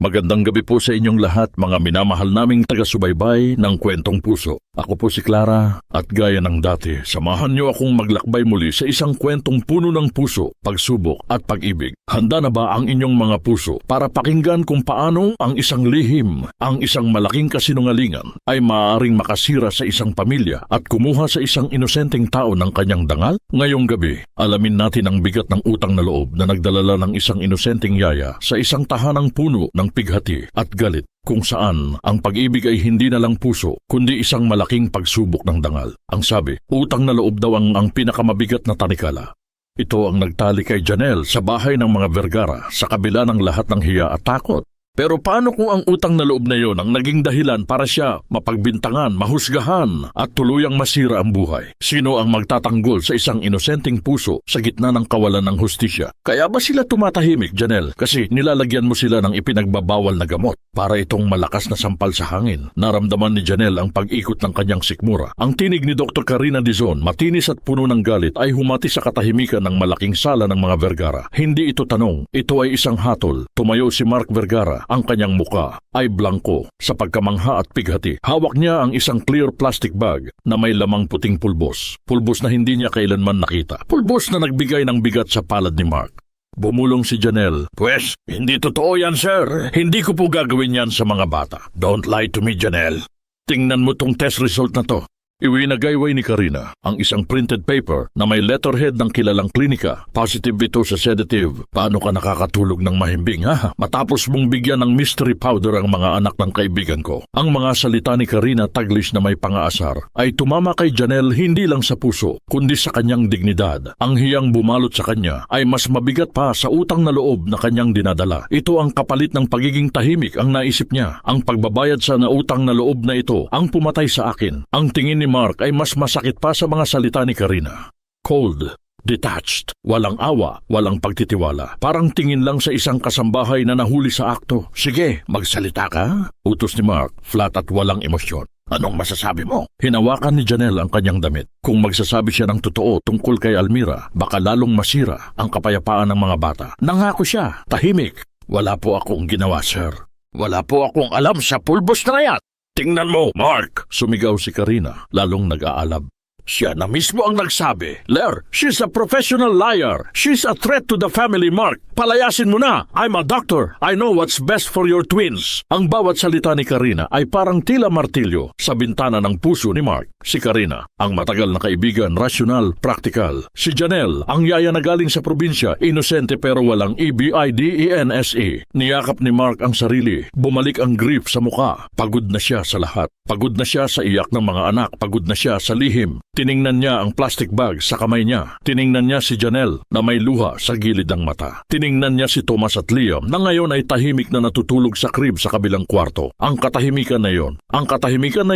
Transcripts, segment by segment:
Magandang gabi po sa inyong lahat, mga minamahal naming taga-subaybay ng Kwentong Puso. Ako po si Clara at gaya ng dati, samahan niyo akong maglakbay muli sa isang kwentong puno ng puso, pagsubok at pag-ibig. Handa na ba ang inyong mga puso para pakinggan kung paano ang isang lihim, ang isang malaking kasinungalingan ay maaaring makasira sa isang pamilya at kumuha sa isang inosenteng tao ng kanyang dangal? Ngayong gabi, alamin natin ang bigat ng utang na loob na nagdalala ng isang inosenteng yaya sa isang tahanang puno ng pighati at galit, kung saan ang pag-ibig ay hindi na lang puso, kundi isang malaking pagsubok ng dangal. Ang sabi, utang na loob daw ang pinakamabigat na tanikala. Ito ang nagtali kay Janelle sa bahay ng mga Vergara sa kabila ng lahat ng hiya at takot. Pero paano kung ang utang na loob na yon ang naging dahilan para siya mapagbintangan, mahusgahan at tuluyang masira ang buhay? Sino ang magtatanggol sa isang inosenteng puso sa gitna ng kawalan ng hustisya? Kaya ba sila tumatahimik, Janelle? Kasi nilalagyan mo sila ng ipinagbabawal na gamot para itong malakas na sampal sa hangin. Naramdaman ni Janelle ang pag-ikot ng kanyang sikmura. Ang tinig ni Dr. Karina Dizon, matinis at puno ng galit, ay humati sa katahimikan ng malaking sala ng mga Vergara. Hindi ito tanong, ito ay isang hatol. Tumayo si Mark Vergara. Ang kanyang muka ay blanko sa pagkamangha at pighati. Hawak niya ang isang clear plastic bag na may lamang puting pulbos. Pulbos na hindi niya kailanman nakita. Pulbos na nagbigay ng bigat sa palad ni Mark. Bumulong si Janelle. Pwes, hindi totoo yan, sir. Hindi ko po gagawin yan sa mga bata. Don't lie to me, Janelle. Tingnan mo tong test result na to. Iwinagayway ni Karina ang isang printed paper na may letterhead ng kilalang klinika. Positive ito sa sedative. Paano ka nakakatulog ng mahimbing, ha? Matapos mong bigyan ng mystery powder ang mga anak ng kaibigan ko. Ang mga salita ni Karina taglis na may pangaasar ay tumama kay Janelle hindi lang sa puso, kundi sa kanyang dignidad. Ang hiyang bumalot sa kanya ay mas mabigat pa sa utang na loob na kanyang dinadala. Ito ang kapalit ng pagiging tahimik ang naisip niya. Ang pagbabayad sa nautang na loob na ito ang pumatay sa akin. Ang tingin ni Mark ay mas masakit pa sa mga salita ni Karina. Cold, detached, walang awa, walang pagtitiwala. Parang tingin lang sa isang kasambahay na nahuli sa akto. Sige, magsalita ka? Utos ni Mark, flat at walang emosyon. Anong masasabi mo? Hinawakan ni Janelle ang kanyang damit. Kung magsasabi siya ng totoo tungkol kay Almira, baka lalong masira ang kapayapaan ng mga bata. Nangako siya, tahimik. Wala po akong ginawa, sir. Wala po akong alam sa pulbos na yan. Tingnan mo, Mark! Sumigaw si Karina, lalong nag-aalab. Siya na mismo ang nagsabi. Lair, she's a professional liar. She's a threat to the family, Mark. Palayasin mo na. I'm a doctor. I know what's best for your twins. Ang bawat salita ni Karina ay parang tila martilyo sa bintana ng puso ni Mark. Si Karina, ang matagal na kaibigan, rasyonal, praktikal. Si Janelle, ang yaya na galing sa probinsya, inosente pero walang EBIDENSE. Niyakap ni Mark ang sarili. Bumalik ang grief sa muka. Pagod na siya sa lahat. Pagod na siya sa iyak ng mga anak. Pagod na siya sa lihim. Tiningnan niya ang plastic bag sa kamay niya. Tiningnan niya si Janelle na may luha sa gilid ng mata. Tiningnan niya si Thomas at Liam na ngayon ay tahimik na natutulog sa crib sa kabilang kwarto. Ang katahimikan na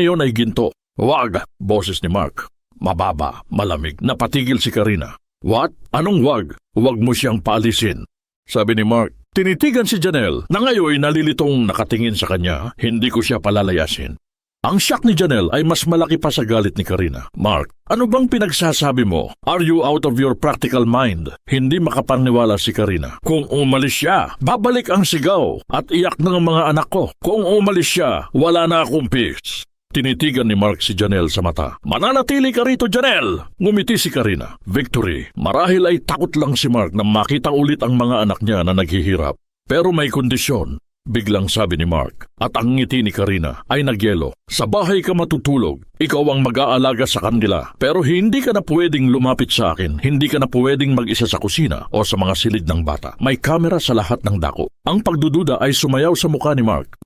yon ay ginto. Wag! Boses ni Mark. Mababa, malamig. Napatigil si Karina. What? Anong wag? Wag mo siyang paalisin. Sabi ni Mark. Tinitigan si Janelle na ngayon ay nalilitong nakatingin sa kanya. Hindi ko siya palalayasin. Ang shock ni Janelle ay mas malaki pa sa galit ni Karina. Mark, ano bang pinagsasabi mo? Are you out of your practical mind? Hindi makapaniwala si Karina. Kung umalis siya, babalik ang sigaw at iyak ng mga anak ko. Kung umalis siya, wala na akong peace. Tinitigan ni Mark si Janelle sa mata. Mananatili ka rito, Janelle! Ngumiti si Karina. Victory. Marahil ay takot lang si Mark na makita ulit ang mga anak niya na naghihirap. Pero may kondisyon. Biglang sabi ni Mark, at ang ngiti ni Karina ay nagyelo. Sa bahay ka matutulog, ikaw ang mag-aalaga sa kanila. Pero hindi ka na pwedeng lumapit sa akin, hindi ka na pwedeng mag-isa sa kusina o sa mga silid ng bata. May kamera sa lahat ng dako. Ang pagdududa ay sumayaw sa mukha ni Mark.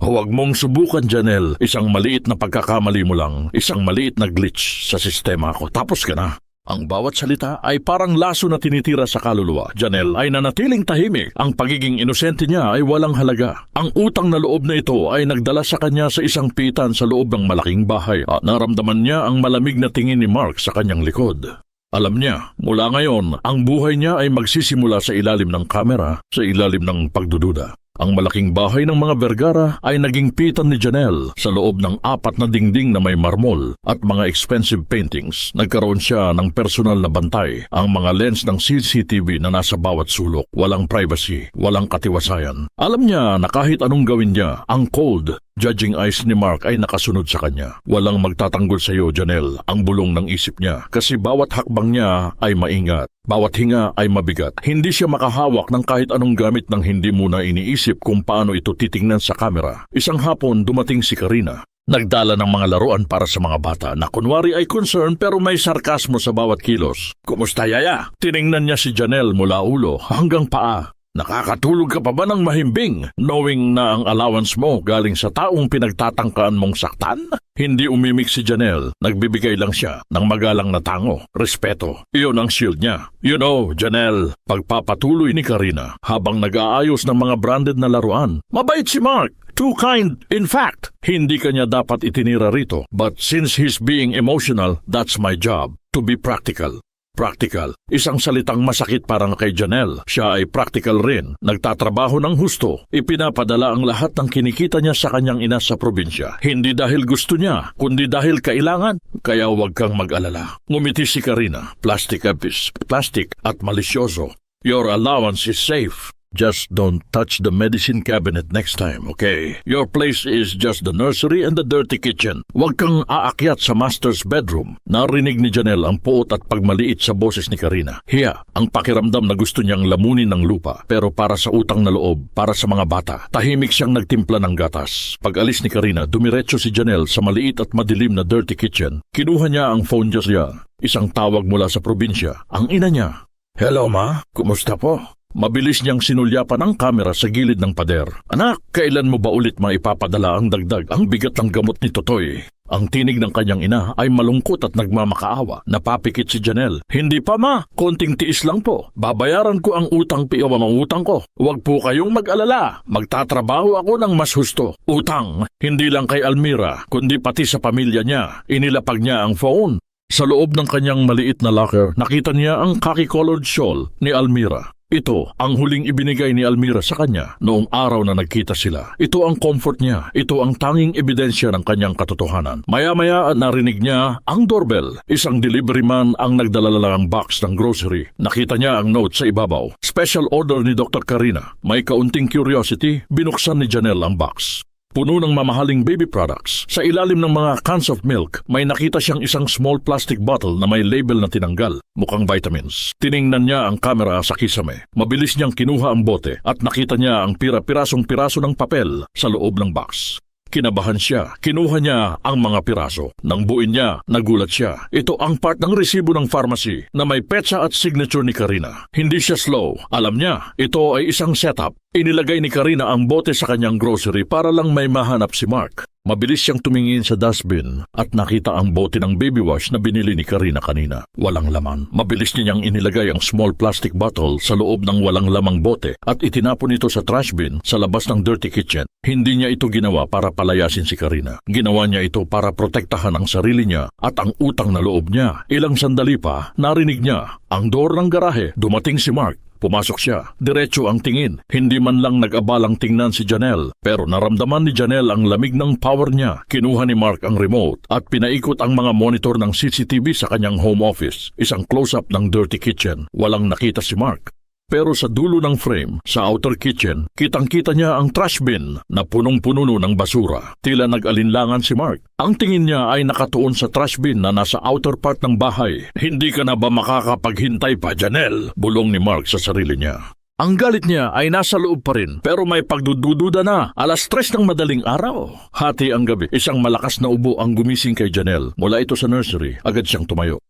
Huwag mong subukan, Janelle. Isang maliit na pagkakamali mo lang, isang maliit na glitch sa sistema ko. Tapos ka na. Ang bawat salita ay parang laso na tinitira sa kaluluwa. Janelle ay nanatiling tahimik. Ang pagiging inosente niya ay walang halaga. Ang utang na loob na ito ay nagdala sa kanya sa isang pitan sa loob ng malaking bahay at naramdaman niya ang malamig na tingin ni Mark sa kanyang likod. Alam niya, mula ngayon, ang buhay niya ay magsisimula sa ilalim ng kamera, sa ilalim ng pagdududa. Ang malaking bahay ng mga Vergara ay naging pitan ni Janelle sa loob ng 4 na dingding na may marmol at mga expensive paintings. Nagkaroon siya ng personal na bantay, ang mga lens ng CCTV na nasa bawat sulok. Walang privacy, walang katiwasayan. Alam niya na kahit anong gawin niya, ang cold, judging eyes ni Mark ay nakasunod sa kanya. Walang magtatanggol sa iyo, Janelle, ang bulong ng isip niya. Kasi bawat hakbang niya ay maingat. Bawat hinga ay mabigat. Hindi siya makahawak ng kahit anong gamit nang hindi muna iniisip kung paano ito titingnan sa kamera. Isang hapon dumating si Karina. Nagdala ng mga laruan para sa mga bata na kunwari ay concern pero may sarkasmo sa bawat kilos. Kumusta, Yaya? Tiningnan niya si Janelle mula ulo hanggang paa. Nakakatulog ka pa ba ng mahimbing, knowing na ang allowance mo galing sa taong pinagtatangkaan mong saktan? Hindi umimik si Janelle, nagbibigay lang siya ng magalang na tango, respeto. Iyon ang shield niya. You know, Janelle, pagpapatuloy ni Karina habang nag-aayos ng mga branded na laruan. Mabait si Mark. Too kind. In fact, hindi kanya dapat itinira rito. But since he's being emotional, that's my job, to be practical. Practical. Isang salitang masakit para kay Janelle. Siya ay practical rin. Nagtatrabaho ng husto. Ipinapadala ang lahat ng kinikita niya sa kanyang ina sa probinsya. Hindi dahil gusto niya, kundi dahil kailangan. Kaya huwag kang mag-alala. Ngumiti si Karina. Plastic at malisyoso. Your allowance is safe. Just don't touch the medicine cabinet next time, okay? Your place is just the nursery and the dirty kitchen. Huwag kang aakyat sa master's bedroom. Narinig ni Janelle ang puot at pagmaliit sa boses ni Karina. Hiya, ang pakiramdam na gusto niyang lamunin ng lupa. Pero para sa utang na loob, para sa mga bata. Tahimik siyang nagtimpla ng gatas. Pag-alis ni Karina, dumiretso si Janelle sa maliit at madilim na dirty kitchen. Kinuha niya ang phone niya. Isang tawag mula sa probinsya. Ang ina niya. Hello, Ma. Kumusta po? Mabilis niyang sinulyapan ang kamera sa gilid ng pader. Anak, kailan mo ba ulit maipapadala ang dagdag? Ang bigat ng gamot ni Totoy. Ang tinig ng kanyang ina ay malungkot at nagmamakaawa. Napapikit si Janelle. Hindi pa, Ma. Konting tiis lang po. Babayaran ko ang utang mangutang ko. Huwag po kayong mag-alala. Magtatrabaho ako ng mas husto. Utang. Hindi lang kay Almira, kundi pati sa pamilya niya. Inilapag niya ang phone. Sa loob ng kanyang maliit na locker, nakita niya ang khaki-colored shawl ni Almira. Ito ang huling ibinigay ni Almira sa kanya noong araw na nagkita sila. Ito ang comfort niya. Ito ang tanging ebidensya ng kanyang katotohanan. Maya-maya narinig niya ang doorbell. Isang delivery man ang nagdala ng box ng grocery. Nakita niya ang note sa ibabaw. Special order ni Dr. Karina. May kaunting curiosity, binuksan ni Janelle ang box. Puno ng mamahaling baby products. Sa ilalim ng mga cans of milk, may nakita siyang isang small plastic bottle na may label na tinanggal. Mukhang vitamins. Tiningnan niya ang kamera sa kisame. Mabilis niyang kinuha ang bote at nakita niya ang pirasong piraso ng papel sa loob ng box. Kinabahan siya. Kinuha niya ang mga piraso. Nang buuin niya, nagulat siya. Ito ang part ng resibo ng pharmacy na may petsa at signature ni Karina. Hindi siya slow. Alam niya, ito ay isang setup. Inilagay ni Karina ang bote sa kanyang grocery para lang may mahanap si Mark. Mabilis siyang tumingin sa dustbin at nakita ang bote ng baby wash na binili ni Karina kanina. Walang laman. Mabilis niyang inilagay ang small plastic bottle sa loob ng walang lamang bote at itinapon ito sa trash bin sa labas ng dirty kitchen. Hindi niya ito ginawa para palayasin si Karina. Ginawa niya ito para protektahan ang sarili niya at ang utang na loob niya. Ilang sandali pa, narinig niya ang door ng garahe. Dumating si Mark. Pumasok siya. Diretso ang tingin. Hindi man lang nag-abalang tingnan si Janelle. Pero naramdaman ni Janelle ang lamig ng power niya. Kinuha ni Mark ang remote at pinaikot ang mga monitor ng CCTV sa kanyang home office. Isang close-up ng dirty kitchen. Walang nakita si Mark. Pero sa dulo ng frame, sa outer kitchen, kitang-kita niya ang trash bin na punong-puno ng basura. Tila nag-alinlangan si Mark. Ang tingin niya ay nakatuon sa trash bin na nasa outer part ng bahay. Hindi ka na ba makakapaghintay pa, Janelle? Bulong ni Mark sa sarili niya. Ang galit niya ay nasa loob pa rin, pero may pagdududa na. 3:00 ng madaling araw. Hati ang gabi, isang malakas na ubo ang gumising kay Janelle. Mula ito sa nursery, agad siyang tumayo.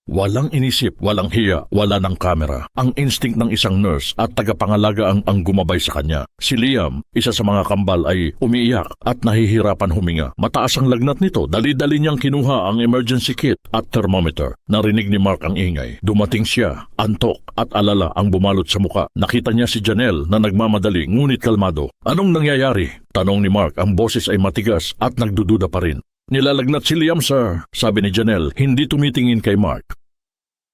Walang inisip, walang hiya, wala ng kamera. Ang instinct ng isang nurse at tagapangalaga ang gumabay sa kanya. Si Liam, isa sa mga kambal, ay umiiyak at nahihirapan huminga. Mataas ang lagnat nito, dali-dali niyang kinuha ang emergency kit at thermometer. Narinig ni Mark ang ingay. Dumating siya, antok at alala ang bumalot sa muka. Nakita niya si Janelle na nagmamadali ngunit kalmado. Anong nangyayari? Tanong ni Mark, ang boses ay matigas at nagdududa pa rin. Nilalagnat si Liam, sir, sabi ni Janelle, hindi tumitingin kay Mark.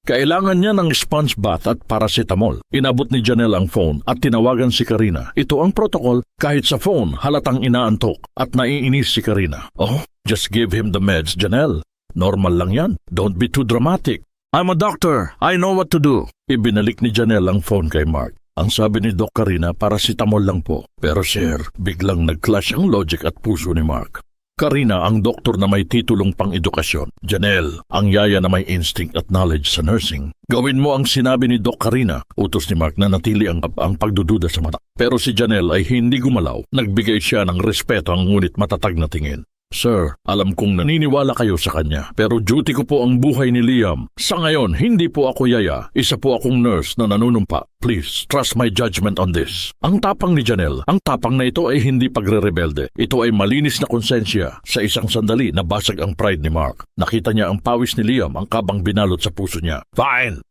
Kailangan niya ng sponge bath at paracetamol. Inabot ni Janelle ang phone at tinawagan si Karina. Ito ang protocol. Kahit sa phone, halatang inaantok at naiinis si Karina. Oh, just give him the meds, Janelle. Normal lang yan. Don't be too dramatic. I'm a doctor. I know what to do. Ibinalik ni Janelle ang phone kay Mark. Ang sabi ni Doc Karina, paracetamol lang po. Pero sir, biglang nag-clash ang logic at puso ni Mark. Karina ang doktor na may titulong pang-edukasyon. Janelle, ang yaya na may instinct at knowledge sa nursing. Gawin mo ang sinabi ni Doc Karina. Utos ni Mark na natili ang pagdududa sa mata. Pero si Janelle ay hindi gumalaw. Nagbigay siya ng respeto ang ngunit matatag na tingin. Sir, alam kong naniniwala kayo sa kanya, pero duty ko po ang buhay ni Liam. Sa ngayon, hindi po ako yaya. Isa po akong nurse na nanunumpa. Please, trust my judgment on this. Ang tapang ni Janelle, ang tapang na ito ay hindi pagre-rebelde. Ito ay malinis na konsensya. Sa isang sandali, nabasag ang pride ni Mark. Nakita niya ang pawis ni Liam, ang kabang binalot sa puso niya. Fine!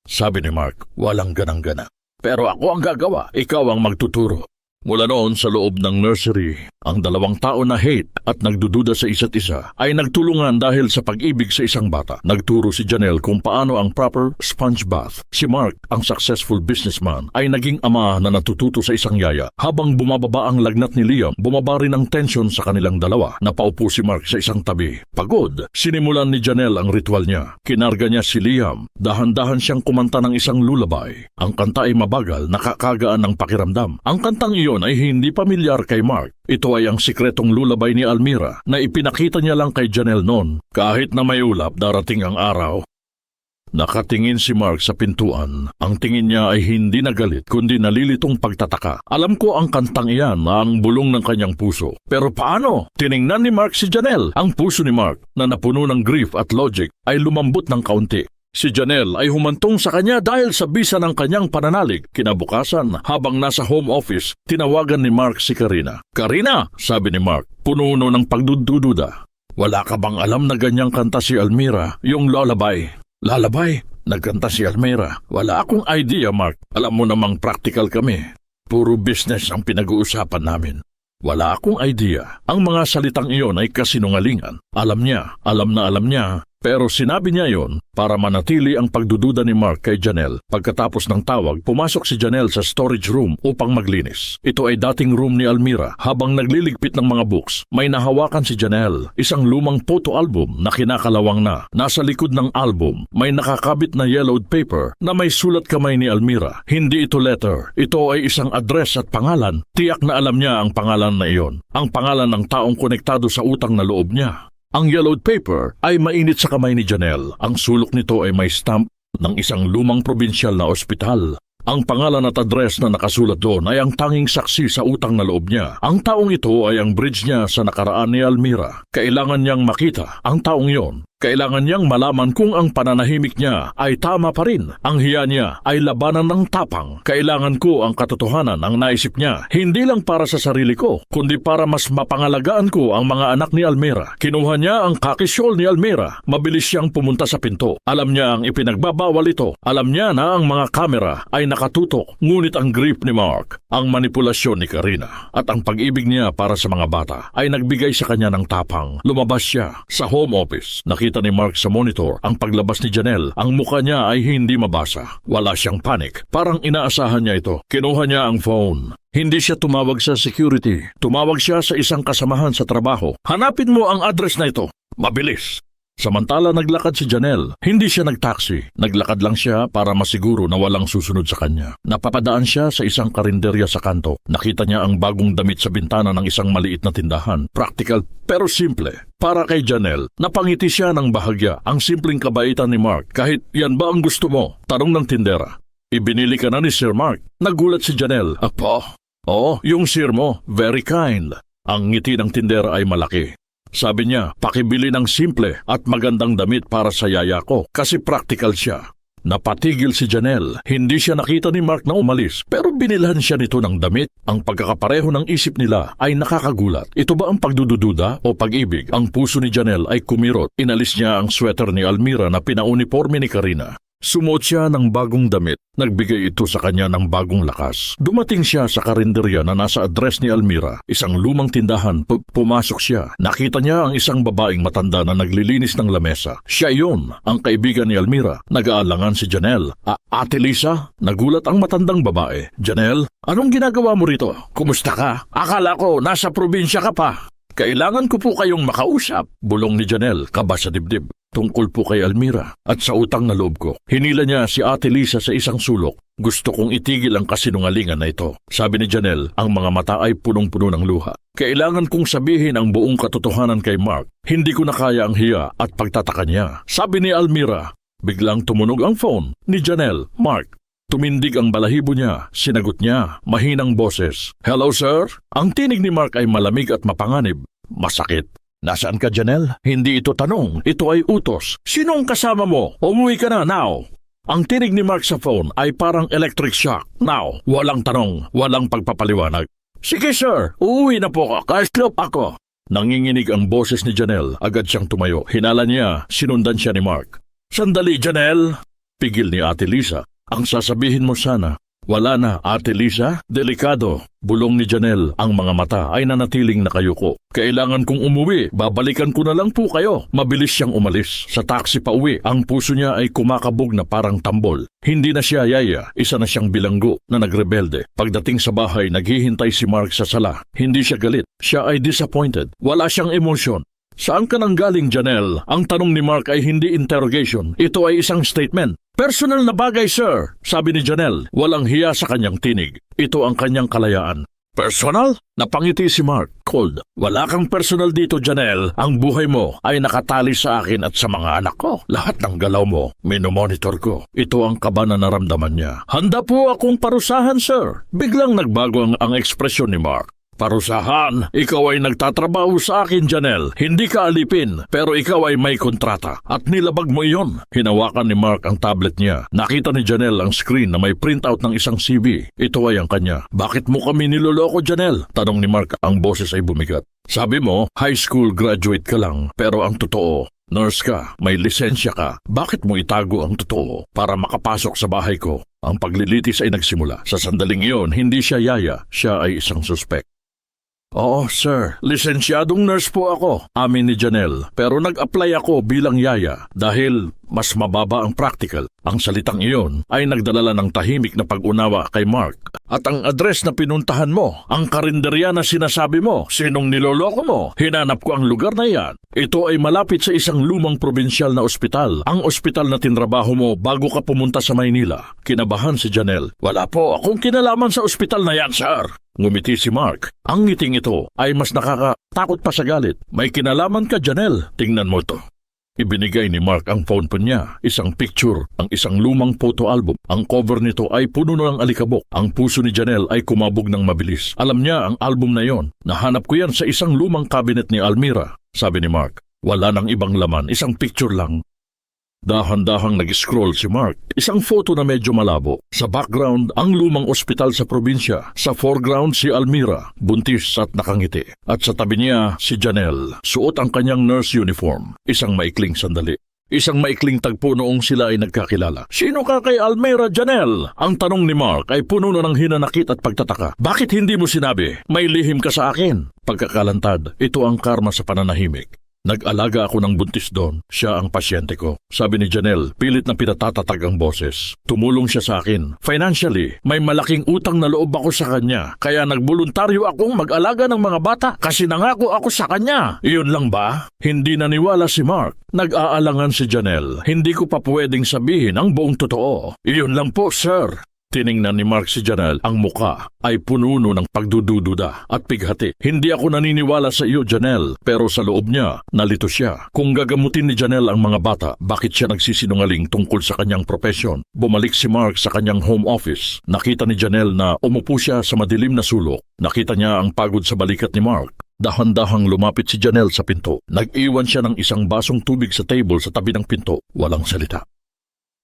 Sabi ni Mark, walang ganang-gana. Pero ako ang gagawa, ikaw ang magtuturo. Mula noon sa loob ng nursery, ang dalawang tao na hate at nagdududa sa isa't isa ay nagtulungan dahil sa pag-ibig sa isang bata. Nagturo si Janelle kung paano ang proper sponge bath. Si Mark, ang successful businessman, ay naging ama na natututo sa isang yaya. Habang bumababa ang lagnat ni Liam, bumaba rin ang tension sa kanilang dalawa. Napaupo si Mark sa isang tabi. Pagod, sinimulan ni Janelle ang ritual niya. Kinarga niya si Liam. Dahan-dahan siyang kumanta ng isang lullaby. Ang kanta ay mabagal, nakakagaan ng pakiramdam. Ang kantang iyon ay hindi pamilyar kay Mark. Ito ay ang sikretong lullaby ni Almira na ipinakita niya lang kay Janelle noon. Kahit na may ulap, darating ang araw. Nakatingin si Mark sa pintuan. Ang tingin niya ay hindi na galit kundi nalilitong pagtataka. Alam ko ang kantang iyan na ang bulong ng kanyang puso. Pero paano? Tiningnan ni Mark si Janelle. Ang puso ni Mark na napuno ng grief at logic ay lumambot ng kaunti. Si Janelle ay humantong sa kanya dahil sa bisa ng kanyang pananalig. Kinabukasan, habang nasa home office, tinawagan ni Mark si Karina. Karina, sabi ni Mark, puno ng pagdududa. Wala ka bang alam na ganyang kanta si Almira, yung lullaby? Lullaby? Nagkanta si Almira. Wala akong idea, Mark. Alam mo namang practical kami. Puro business ang pinag-uusapan namin. Wala akong idea. Ang mga salitang iyon ay kasinungalingan. Alam niya. Pero sinabi niya yon para manatili ang pagdududa ni Mark kay Janelle. Pagkatapos ng tawag, pumasok si Janelle sa storage room upang maglinis. Ito ay dating room ni Almira. Habang nagliligpit ng mga books, may nahawakan si Janelle, isang lumang photo album na kinakalawang na. Nasa likod ng album, may nakakabit na yellowed paper na may sulat kamay ni Almira. Hindi ito letter. Ito ay isang address at pangalan. Tiyak na alam niya ang pangalan na iyon. Ang pangalan ng taong konektado sa utang na loob niya. Ang yellowed paper ay mainit sa kamay ni Janelle. Ang sulok nito ay may stamp ng isang lumang probinsyal na ospital. Ang pangalan at address na nakasulat doon ay ang tanging saksi sa utang na loob niya. Ang taong ito ay ang bridge niya sa nakaraan ni Almira. Kailangan niyang makita ang taong yon. Kailangan niyang malaman kung ang pananahimik niya ay tama pa rin. Ang hiya niya ay labanan ng tapang. Kailangan ko ang katotohanan ang naisip niya. Hindi lang para sa sarili ko, kundi para mas mapangalagaan ko ang mga anak ni Almira. Kinuha niya ang kakisyon ni Almira. Mabilis siyang pumunta sa pinto. Alam niya ang ipinagbabawal ito. Alam niya na ang mga kamera ay nakatutok. Ngunit ang grip ni Mark, ang manipulasyon ni Karina, at ang pag-ibig niya para sa mga bata ay nagbigay sa kanya ng tapang. Lumabas siya sa home office. Nakita ni Mark sa monitor ang paglabas ni Janelle. Ang mukha niya ay hindi mabasa. Wala siyang panic. Parang inaasahan niya ito. Kinuha niya ang phone. Hindi siya tumawag sa security. Tumawag siya sa isang kasamahan sa trabaho. Hanapin mo ang address na ito. Mabilis. Samantala naglakad si Janelle. Hindi siya nagtaksi. Naglakad lang siya para masiguro na walang susunod sa kanya. Napapadaan siya sa isang karinderya sa kanto. Nakita niya ang bagong damit sa bintana ng isang maliit na tindahan. Practical pero simple. Para kay Janelle, napangiti siya ng bahagya. Ang simpleng kabaitan ni Mark. Kahit yan ba ang gusto mo? Tanong ng tindera. Ibinili ka na ni Sir Mark. Nagulat si Janelle. Apo? Oo, yung sir mo. Very kind. Ang ngiti ng tindera ay malaki. Sabi niya, pakibili ng simple at magandang damit para sa yaya ko kasi practical siya. Napatigil si Janelle. Hindi siya nakita ni Mark na umalis pero binilhan siya nito ng damit. Ang pagkakapareho ng isip nila ay nakakagulat. Ito ba ang pagdududa o pag-ibig? Ang puso ni Janelle ay kumirot. Inalis niya ang sweater ni Almira na pinauniforme ni Karina. Sumuot siya ng bagong damit. Nagbigay ito sa kanya ng bagong lakas. Dumating siya sa karinderya na nasa address ni Almira, isang lumang tindahan. Pumasok siya. Nakita niya ang isang babaeng matanda na naglilinis ng lamesa. Siya iyon, ang kaibigan ni Almira. Nag-aalangan si Janelle. Ate Lisa? Nagulat ang matandang babae. Janelle, anong ginagawa mo rito? Kumusta ka? Akala ko nasa probinsya ka pa. Kailangan ko po kayong makausap. Bulong ni Janelle, kaba sa dibdib. Tungkol po kay Almira at sa utang na loob ko. Hinila niya si Ate Lisa sa isang sulok. Gusto kong itigil ang kasinungalingan na ito. Sabi ni Janelle, ang mga mata ay punong-puno ng luha. Kailangan kong sabihin ang buong katotohanan kay Mark. Hindi ko na kaya ang hiya at pagtataka niya. Sabi ni Almira. Biglang tumunog ang phone ni Janelle. Mark. Tumindig ang balahibo niya. Sinagot niya, mahinang boses. Hello, sir? Ang tinig ni Mark ay malamig at mapanganib. Masakit. Nasaan ka, Janelle? Hindi ito tanong. Ito ay utos. Sinong kasama mo? Umuwi ka na, now. Ang tinig ni Mark sa phone ay parang electric shock. Now, walang tanong, walang pagpapaliwanag. Sige, sir. Uuwi na po ako. Kahit ako. Nanginginig ang boses ni Janelle. Agad siyang tumayo. Hinala niya. Sinundan siya ni Mark. Sandali, Janelle. Pigil ni Ate Lisa. Ang sasabihin mo sana. Wala na, Ate Lisa. Delikado. Bulong ni Janelle, ang mga mata ay nanatiling nakayuko. Kailangan kong umuwi, babalikan ko na lang po kayo. Mabilis siyang umalis. Sa taxi pa uwi, ang puso niya ay kumakabog na parang tambol. Hindi na siya yaya, isa na siyang bilanggo na nagrebelde. Pagdating sa bahay, naghihintay si Mark sa sala. Hindi siya galit, siya ay disappointed. Wala siyang emosyon. Saan ka nang galing, Janelle? Ang tanong ni Mark ay hindi interrogation. Ito ay isang statement. Personal na bagay, sir, sabi ni Janelle. Walang hiya sa kanyang tinig. Ito ang kanyang kalayaan. Personal? Napangiti si Mark. Cold. Wala kang personal dito, Janelle. Ang buhay mo ay nakatali sa akin at sa mga anak ko. Lahat ng galaw mo, minomonitor ko. Ito ang kaba na naramdaman niya. Handa po akong parusahan, sir. Biglang nagbago ang ekspresyon ni Mark. Parusahan, ikaw ay nagtatrabaho sa akin, Janelle. Hindi ka alipin, pero ikaw ay may kontrata. At nilabag mo iyon. Hinawakan ni Mark ang tablet niya. Nakita ni Janelle ang screen na may printout ng isang CV. Ito ay ang kanya. Bakit mo kami niloloko, Janelle? Tanong ni Mark, ang boses ay bumigat. Sabi mo, high school graduate ka lang, pero ang totoo, nurse ka, may lisensya ka. Bakit mo itago ang totoo para makapasok sa bahay ko? Ang paglilitis ay nagsimula. Sa sandaling iyon, hindi siya yaya. Siya ay isang suspect. Oo, sir. Lisensyadong nurse po ako, amin ni Janelle. Pero nag-apply ako bilang yaya dahil mas mababa ang practical. Ang salitang iyon ay nagdalala ng tahimik na pag-unawa kay Mark. At ang address na pinuntahan mo, ang karinderya na sinasabi mo, sinong niloloko mo, hinanap ko ang lugar na yan. Ito ay malapit sa isang lumang probinsyal na ospital. Ang ospital na tinrabaho mo bago ka pumunta sa Maynila. Kinabahan si Janelle. Wala po akong kinalaman sa ospital na yan, sir. Ngumiti si Mark. Ang ngiting ito ay mas nakakatakot pa sa galit. May kinalaman ka, Janelle. Tingnan mo to. Ibinigay ni Mark ang phone po niya, isang picture, ang isang lumang photo album. Ang cover nito ay puno ng alikabok. Ang puso ni Janelle ay kumabog ng mabilis. Alam niya ang album na yon. Nahanap ko yan sa isang lumang cabinet ni Almira, sabi ni Mark. Wala nang ibang laman, isang picture lang. Dahan-dahang nag-scroll si Mark. Isang photo na medyo malabo. Sa background, ang lumang ospital sa probinsya. Sa foreground, si Almira, buntis at nakangiti. At sa tabi niya, si Janelle, suot ang kanyang nurse uniform. Isang maikling sandali. Isang maikling tagpo noong sila ay nagkakilala. Sino ka kay Almira, Janelle? Ang tanong ni Mark ay puno na ng hinanakit at pagtataka. Bakit hindi mo sinabi? May lihim ka sa akin. Pagkakalantad, ito ang karma sa pananahimik. Nag-alaga ako ng buntis doon. Siya ang pasyente ko. Sabi ni Janelle, pilit na pinatatatag ang boses. Tumulong siya sa akin. Financially, may malaking utang na loob ako sa kanya. Kaya nagboluntaryo akong mag-alaga ng mga bata kasi nangako ako sa kanya. Iyon lang ba? Hindi naniwala si Mark. Nag-aalangan si Janelle. Hindi ko pa pwedeng sabihin ang buong totoo. Iyon lang po, sir. Tiningnan ni Mark si Janelle. Ang muka ay pununo ng pagdudududa at pighati. Hindi ako naniniwala sa iyo, Janelle, pero sa loob niya, nalito siya. Kung gagamutin ni Janelle ang mga bata, bakit siya nagsisinungaling tungkol sa kanyang profesyon? Bumalik si Mark sa kanyang home office. Nakita ni Janelle na umupo siya sa madilim na sulok. Nakita niya ang pagod sa balikat ni Mark. Dahan-dahang lumapit si Janelle sa pinto. Nag-iwan siya ng isang basong tubig sa table sa tabi ng pinto. Walang salita.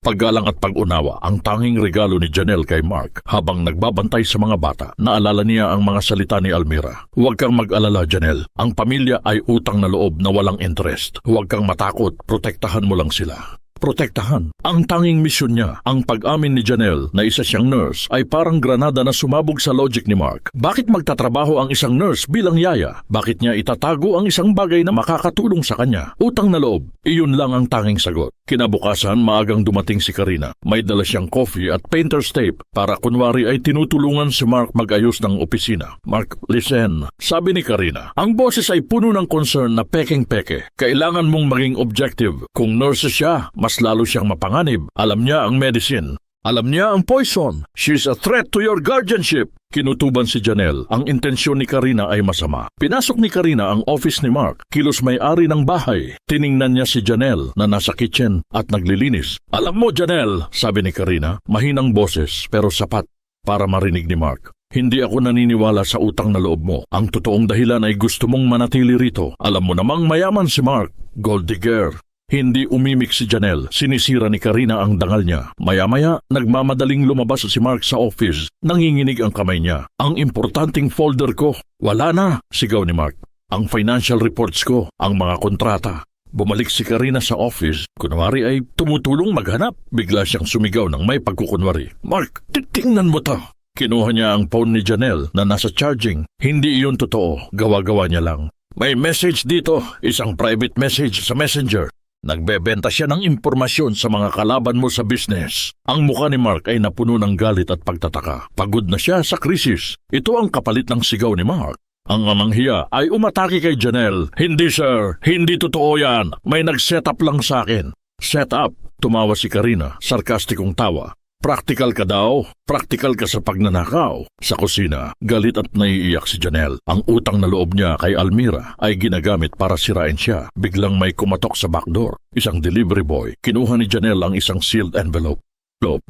Paggalang at pag-unawa ang tanging regalo ni Janelle kay Mark habang nagbabantay sa mga bata. Naalala niya ang mga salita ni Almira. Huwag kang mag-alala, Janelle. Ang pamilya ay utang na loob na walang interest. Huwag kang matakot, protektahan mo lang sila. protektahan. Ang tanging misyon niya, ang pag-amin ni Janelle na isa siyang nurse, ay parang granada na sumabog sa logic ni Mark. Bakit magtatrabaho ang isang nurse bilang yaya? Bakit niya itatago ang isang bagay na makakatulong sa kanya? Utang na loob. Iyon lang ang tanging sagot. Kinabukasan, maagang dumating si Karina. May dala siyang coffee at painter's tape para kunwari ay tinutulungan si Mark mag-ayos ng opisina. Mark, listen, sabi ni Karina, ang boses ay puno ng concern na pekeng-peke. Kailangan mong maging objective. Kung nurse siya, mas lalo siyang mapanganib. Alam niya ang medicine. Alam niya ang poison. She's a threat to your guardianship. Kinutuban si Janelle. Ang intensyon ni Karina ay masama. Pinasok ni Karina ang office ni Mark. Kilos may-ari ng bahay. Tiningnan niya si Janelle na nasa kitchen at naglilinis. Alam mo, Janelle, sabi ni Karina, mahinang boses pero sapat para marinig ni Mark. Hindi ako naniniwala sa utang na loob mo. Ang totoong dahilan ay gusto mong manatili rito. Alam mo namang mayaman si Mark. Gold digger. Hindi umimik si Janelle. Sinisira ni Karina ang dangal niya. Maya-maya, nagmamadaling lumabas si Mark sa office. Nanginginig ang kamay niya. Ang importanteng folder ko. Wala na, sigaw ni Mark. Ang financial reports ko, ang mga kontrata. Bumalik si Karina sa office. Kunwari ay tumutulong maghanap. Bigla siyang sumigaw ng may pagkukunwari. Mark, tingnan mo to. Kinuha niya ang phone ni Janelle na nasa charging. Hindi iyon totoo. Gawa-gawa niya lang. May message dito. Isang private message sa messenger. Nagbebenta siya ng impormasyon sa mga kalaban mo sa business. Ang mukha ni Mark ay napuno ng galit at pagtataka. Pagod na siya sa krisis. Ito ang kapalit ng sigaw ni Mark. Ang amanghiya ay umatake kay Janelle. Hindi sir, hindi totoo yan. May nag-setup lang sa akin. Setup? Tumawa si Karina, sarkastikong tawa. Practical ka daw. Practical ka sa pagnanakaw. Sa kusina, galit at naiiyak si Janelle. Ang utang na loob niya kay Almira ay ginagamit para sirain siya. Biglang may kumatok sa backdoor. Isang delivery boy. Kinuha ni Janelle ang isang sealed envelope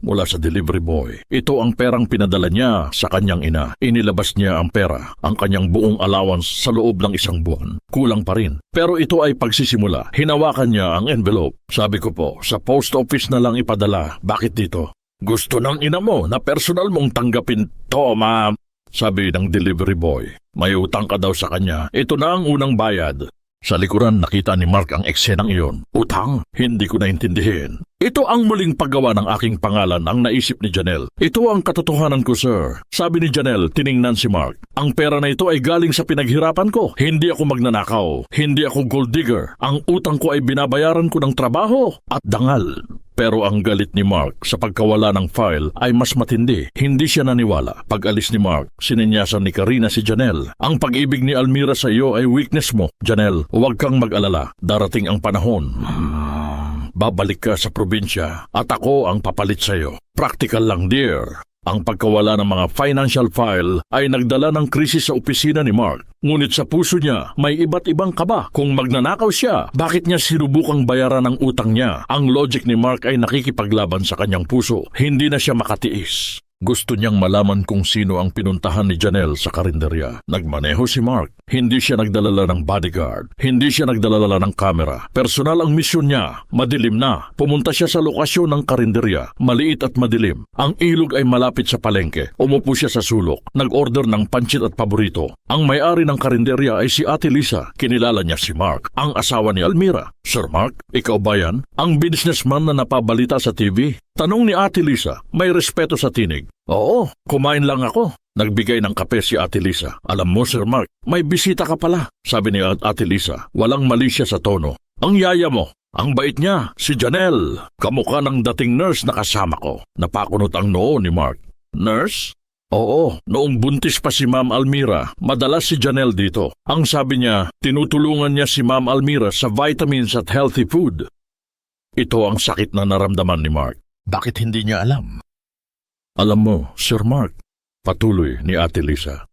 mula sa delivery boy. Ito ang perang pinadala niya sa kanyang ina. Inilabas niya ang pera, ang kanyang buong allowance sa loob ng isang buwan. Kulang pa rin. Pero ito ay pagsisimula. Hinawakan niya ang envelope. Sabi ko po, sa post office na lang ipadala. Bakit dito? Gusto ng ina mo na personal mong tanggapin to, ma'am. Sabi ng delivery boy. May utang ka daw sa kanya. Ito na ang unang bayad. Sa likuran nakita ni Mark ang eksenang iyon. Utang? Hindi ko naintindihin. Ito ang muling paggawa ng aking pangalan ang naisip ni Janelle. Ito ang katotohanan ko, sir. Sabi ni Janelle, tiningnan si Mark. Ang pera na ito ay galing sa pinaghirapan ko. Hindi ako magnanakaw. Hindi ako gold digger. Ang utang ko ay binabayaran ko ng trabaho at dangal. Pero ang galit ni Mark sa pagkawala ng file ay mas matindi. Hindi siya naniwala. Pag-alis ni Mark, sininyasan ni Karina si Janelle. Ang pag-ibig ni Almira sa iyo ay weakness mo. Janelle, huwag kang mag-alala. Darating ang panahon. Babalik ka sa probinsya at ako ang papalit sa iyo. Practical lang, dear. Ang pagkawala ng mga financial file ay nagdala ng krisis sa opisina ni Mark. Ngunit sa puso niya, may iba't ibang kaba. Kung magnanakaw siya, bakit niya sinubukang bayaran ang utang niya? Ang logic ni Mark ay nakikipaglaban sa kanyang puso. Hindi na siya makatiis. Gusto niyang malaman kung sino ang pinuntahan ni Janelle sa karinderya. Nagmaneho si Mark. Hindi siya nagdalala ng bodyguard. Hindi siya nagdalala ng kamera. Personal ang misyon niya. Madilim na. Pumunta siya sa lokasyon ng karinderya. Maliit at madilim. Ang ilog ay malapit sa palengke. Umupo siya sa sulok. Nag-order ng pancit at paborito. Ang may-ari ng karinderya ay si Ate Lisa. Kinilala niya si Mark, ang asawa ni Almira. Sir Mark, ikaw ba yan? Ang businessman na napabalita sa TV? Tanong ni Ate Lisa, may respeto sa tinig. Oo, kumain lang ako. Nagbigay ng kape si Ate Lisa. Alam mo, Sir Mark, may bisita ka pala. Sabi ni Ate Lisa, walang mali siya sa tono. Ang yaya mo, ang bait niya, si Janelle. Kamukha ng dating nurse na kasama ko. Napakunot ang noo ni Mark. Nurse? Oo, noong buntis pa si Ma'am Almira, madalas si Janelle dito. Ang sabi niya, tinutulungan niya si Ma'am Almira sa vitamins at healthy food. Ito ang sakit na naramdaman ni Mark. Bakit hindi niya alam? Alam mo, Sir Mark, patuloy ni Ate Lisa.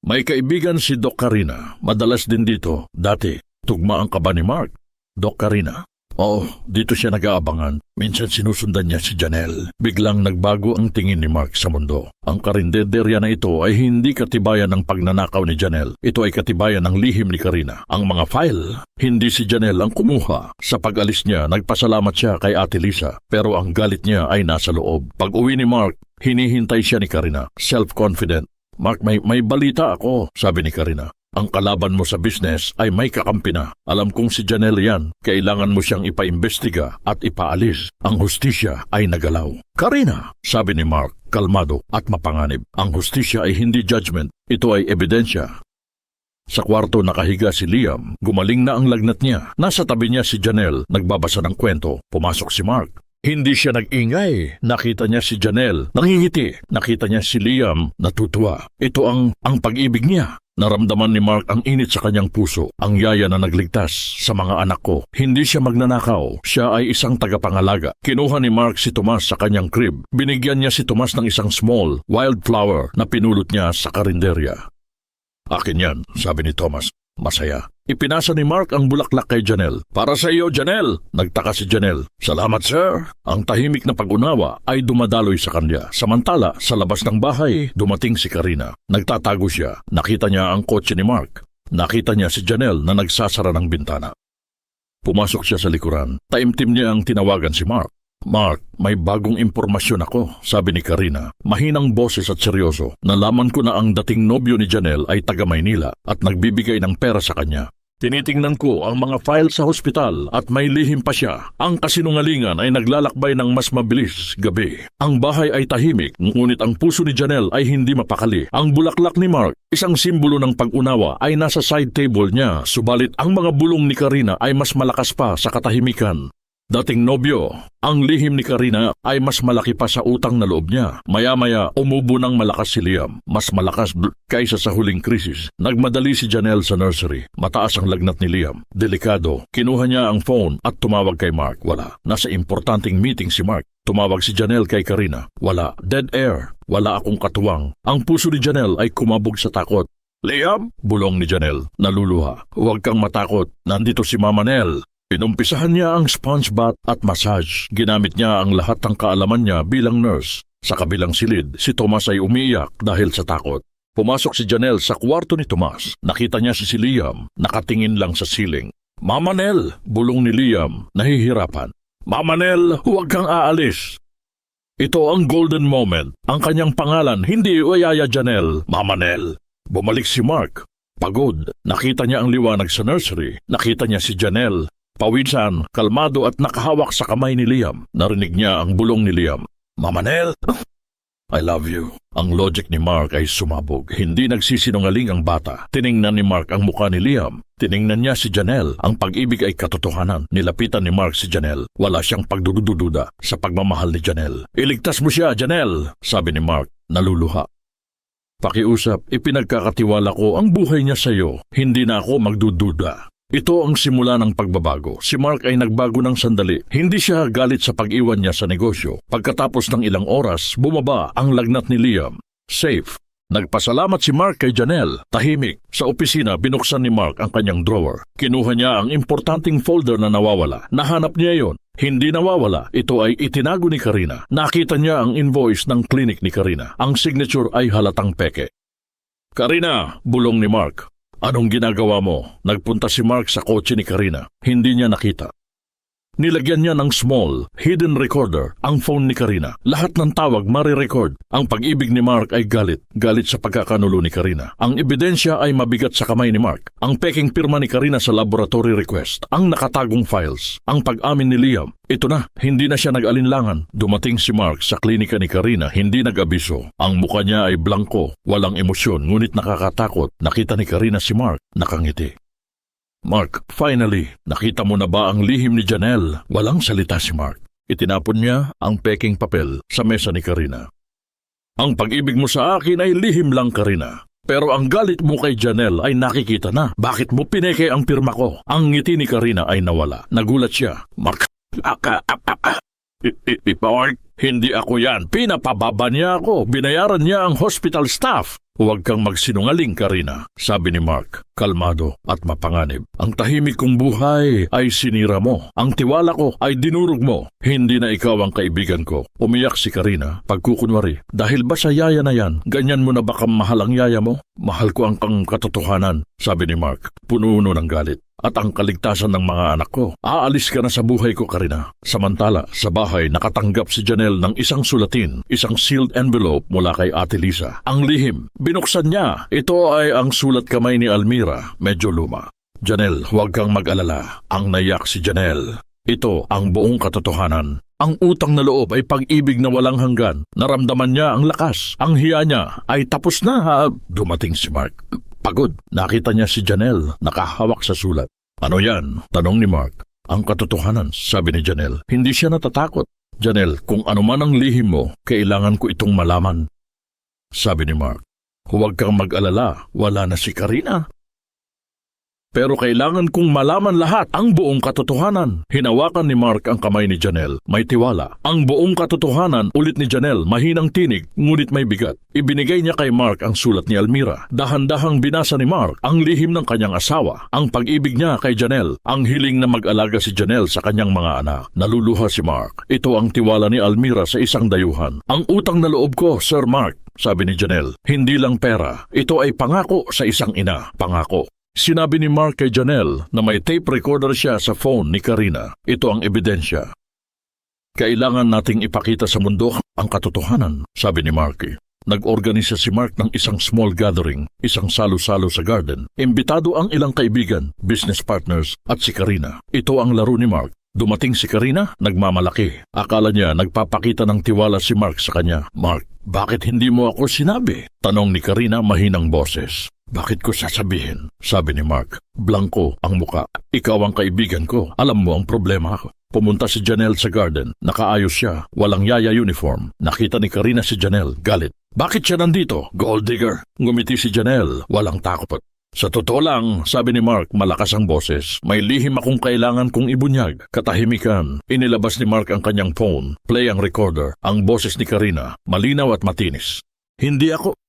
May kaibigan si Doc Karina, madalas din dito. Dati, tugma ang kaba ni Mark. Doc Karina? Oo, dito siya nag-aabangan. Minsan sinusundan niya si Janelle. Biglang nagbago ang tingin ni Mark sa mundo. Ang karinderya na ito ay hindi katibayan ng pagnanakaw ni Janelle. Ito ay katibayan ng lihim ni Karina. Ang mga file, hindi si Janelle ang kumuha. Sa pag-alis niya, nagpasalamat siya kay Ate Lisa. Pero ang galit niya ay nasa loob. Pag-uwi ni Mark, hinihintay siya ni Karina. Self-confident. Mark, may balita ako, sabi ni Karina. Ang kalaban mo sa business ay may kakampi na. Alam kong si Janelle yan. Kailangan mo siyang ipaimbestiga at ipaalis. Ang hustisya ay nagalaw. Karina, sabi ni Mark, kalmado at mapanganib. Ang hustisya ay hindi judgment. Ito ay ebidensya. Sa kwarto nakahiga si Liam. Gumaling na ang lagnat niya. Nasa tabi niya si Janelle, nagbabasa ng kwento. Pumasok si Mark. Hindi siya nag-ingay. Nakita niya si Janelle, nangingiti. Nakita niya si Liam, natutuwa. Ito ang pag-ibig niya. Naramdaman ni Mark ang init sa kanyang puso. Ang yaya na nagligtas sa mga anak ko. Hindi siya magnanakaw. Siya ay isang tagapangalaga. Kinuha ni Mark si Tomas sa kanyang crib. Binigyan niya si Tomas ng isang small wildflower na pinulot niya sa karinderya. Akin yan, sabi ni Thomas. Masaya. Ipinasa ni Mark ang bulaklak kay Janelle. Para sa iyo, Janelle! Nagtaka si Janelle. Salamat, sir! Ang tahimik na pag-unawa ay dumadaloy sa kanya. Samantala, sa labas ng bahay, dumating si Karina. Nagtatago siya. Nakita niya ang kotse ni Mark. Nakita niya si Janelle na nagsasara ng bintana. Pumasok siya sa likuran. Taimtim niya ang tinawagan si Mark. Mark, may bagong impormasyon ako, sabi ni Karina. Mahinang boses at seryoso. Nalaman ko na ang dating nobyo ni Janelle ay taga Maynila at nagbibigay ng pera sa kanya. Tinitingnan ko ang mga file sa hospital at may lihim pa siya. Ang kasinungalingan ay naglalakbay ng mas mabilis gabi. Ang bahay ay tahimik, ngunit ang puso ni Janelle ay hindi mapakali. Ang bulaklak ni Mark, isang simbolo ng pag-unawa, ay nasa side table niya. Subalit ang mga bulong ni Karina ay mas malakas pa sa katahimikan. Dating nobyo, ang lihim ni Karina ay mas malaki pa sa utang na loob niya. Maya-maya, umubo ng malakas si Liam. Mas malakas kaysa sa huling krisis. Nagmadali si Janelle sa nursery. Mataas ang lagnat ni Liam. Delikado. Kinuha niya ang phone at tumawag kay Mark. Wala. Nasa importanteng meeting si Mark. Tumawag si Janelle kay Karina. Wala. Dead air. Wala akong katuwang. Ang puso ni Janelle ay kumabog sa takot. Liam? Bulong ni Janelle. Naluluha. Huwag kang matakot. Nandito si Mama Nell. Pinumpisahan niya ang sponge bath at massage. Ginamit niya ang lahat ng kaalaman niya bilang nurse. Sa kabilang silid, si Tomas ay umiiyak dahil sa takot. Pumasok si Janelle sa kwarto ni Tomas. Nakita niya si Liam, nakatingin lang sa ceiling. Mama Nell, bulong ni Liam, nahihirapan. Mama Nell, huwag kang aalis. Ito ang golden moment. Ang kanyang pangalan, hindi Yaya Janelle, Mama Nell. Bumalik si Mark. Pagod. Nakita niya ang liwanag sa nursery. Nakita niya si Janelle. Pawisan, kalmado at nakahawak sa kamay ni Liam. Narinig niya ang bulong ni Liam. Mama Nell, I love you. Ang logic ni Mark ay sumabog. Hindi nagsisinungaling ang bata. Tiningnan ni Mark ang mukha ni Liam. Tiningnan niya si Janelle. Ang pag-ibig ay katotohanan. Nilapitan ni Mark si Janelle. Wala siyang pagdudududa sa pagmamahal ni Janelle. Iligtas mo siya, Janelle, sabi ni Mark, naluluha. Pakiusap, ipinagkakatiwala ko ang buhay niya sa iyo. Hindi na ako magdududa. Ito ang simula ng pagbabago. Si Mark ay nagbago ng sandali. Hindi siya galit sa pag-iwan niya sa negosyo. Pagkatapos ng ilang oras, bumaba ang lagnat ni Liam. Safe. Nagpasalamat si Mark kay Janelle. Tahimik. Sa opisina, binuksan ni Mark ang kanyang drawer. Kinuha niya ang importanteng folder na nawawala. Nahanap niya yon. Hindi nawawala. Ito ay itinago ni Karina. Nakita niya ang invoice ng clinic ni Karina. Ang signature ay halatang peke. Karina, bulong ni Mark. Anong ginagawa mo? Nagpunta si Mark sa kotse ni Karina. Hindi niya nakita. Nilagyan niya ng small, hidden recorder ang phone ni Karina. Lahat ng tawag marirecord. Ang pag-ibig ni Mark ay galit. Galit sa pagkakanulo ni Karina. Ang ebidensya ay mabigat sa kamay ni Mark. Ang peking pirma ni Karina sa laboratory request. Ang nakatagong files. Ang pag-amin ni Liam. Ito na, hindi na siya nag-alinlangan. Dumating si Mark sa klinika ni Karina, hindi nag-abiso. Ang mukha niya ay blanko, walang emosyon, ngunit nakakatakot. Nakita ni Karina si Mark, nakangiti. Mark, finally, nakita mo na ba ang lihim ni Janelle? Walang salita si Mark. Itinapon niya ang peking papel sa mesa ni Karina. Ang pag-ibig mo sa akin ay lihim lang, Karina. Pero ang galit mo kay Janelle ay nakikita na. Bakit mo pineke ang pirma ko? Ang ngiti ni Karina ay nawala. Nagulat siya. Mark, Mark, hindi ako yan. Pinapababa niya ako. Binayaran niya ang hospital staff. Huwag kang magsinungaling, Karina, sabi ni Mark, kalmado at mapanganib. Ang tahimik kong buhay ay sinira mo. Ang tiwala ko ay dinurog mo. Hindi na ikaw ang kaibigan ko. Umiyak si Karina, pagkukunwari. Dahil ba sa yaya na yan, ganyan mo na baka mahal ang yaya mo? Mahal ko ang katotohanan, sabi ni Mark, puno ng galit. at ang kaligtasan ng mga anak ko. Aalis ka na sa buhay ko, Karina. Samantala, sa bahay nakatanggap si Janelle ng isang sulatin, isang sealed envelope mula kay Ate Lisa. Ang lihim, binuksan niya. Ito ay ang sulat kamay ni Almira, medyo luma. Janelle, huwag kang mag-alala. Ang naiyak si Janelle. Ito ang buong katotohanan. Ang utang na loob ay pag-ibig na walang hanggan. Naramdaman niya ang lakas. Ang hiya niya ay tapos na. Dumating si Mark. Pagod. Nakita niya si Janelle nakahawak sa sulat. Ano yan? Tanong ni Mark. Ang katotohanan, sabi ni Janelle. Hindi siya natatakot. Janelle, kung ano man ang lihim mo, kailangan ko itong malaman. Sabi ni Mark. Huwag kang mag-alala. Wala na si Karina. Pero kailangan kong malaman lahat ang buong katotohanan. Hinawakan ni Mark ang kamay ni Janelle. May tiwala. Ang buong katotohanan ulit ni Janelle, mahinang tinig, ngunit may bigat. Ibinigay niya kay Mark ang sulat ni Almira. Dahan-dahang binasa ni Mark ang lihim ng kanyang asawa, ang pag-ibig niya kay Janelle, ang hiling na mag-alaga si Janelle sa kanyang mga anak. Naluluha si Mark. Ito ang tiwala ni Almira sa isang dayuhan. Ang utang na loob ko, Sir Mark, sabi ni Janelle. Hindi lang pera. Ito ay pangako sa isang ina. Pangako. Sinabi ni Mark kay Janelle na may tape recorder siya sa phone ni Karina. Ito ang ebidensya. Kailangan nating ipakita sa mundo ang katotohanan, sabi ni Marky. Nag-organisa si Mark ng isang small gathering, isang salo-salo sa garden. Imbitado ang ilang kaibigan, business partners at si Karina. Ito ang laro ni Mark. Dumating si Karina, nagmamalaki. Akala niya nagpapakita ng tiwala si Mark sa kanya. Mark, bakit hindi mo ako sinabi? Tanong ni Karina mahinang boses. Bakit ko sasabihin? Sabi ni Mark. Blanco ang muka. Ikaw ang kaibigan ko. Alam mo ang problema ko. Pumunta si Janelle sa garden. Nakaayos siya. Walang yaya uniform. Nakita ni Karina si Janelle. Galit. Bakit siya nandito? Gold digger. Ngumiti si Janelle. Walang takot. Sa totoo lang, sabi ni Mark, malakas ang boses. May lihim akong kailangan kong ibunyag. Katahimikan. Inilabas ni Mark ang kanyang phone. Play ang recorder. Ang boses ni Karina. Malinaw at matinis. Hindi ako.